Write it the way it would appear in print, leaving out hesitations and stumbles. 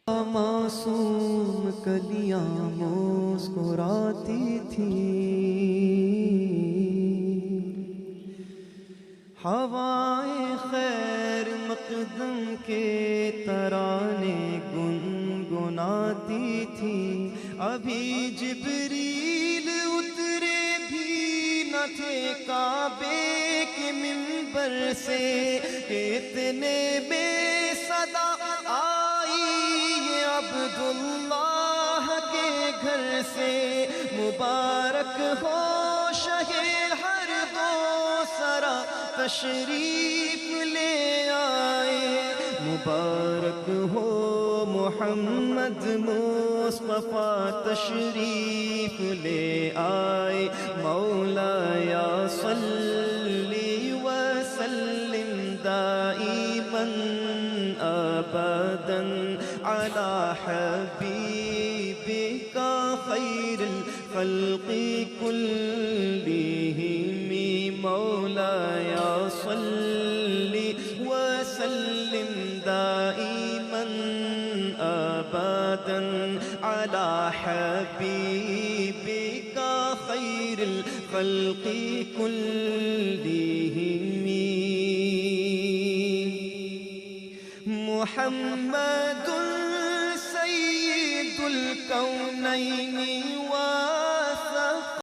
معصوم کلیاں مسکراتی تھیں، ہوائے خیر مقدم کے ترانے گنگناتی تھیں، ابھی جبریل اترے بھی نہ تھے کعبے کے منبر سے، اتنے بے صدا آئی عبداللہ کے گھر سے، مبارک ہو شہ ہر دو سرا تشریف لے آئے، مبارک ہو محمد مصطفیٰ تشریف لے آئے، مولایا صلی وسلم دائما ابدا علی حبیبک خیر الخلق کلہم، مولایا صلی وسلم دائما ابدا علی حبیبک خیر الخلق کلہم، محمد سید الکونین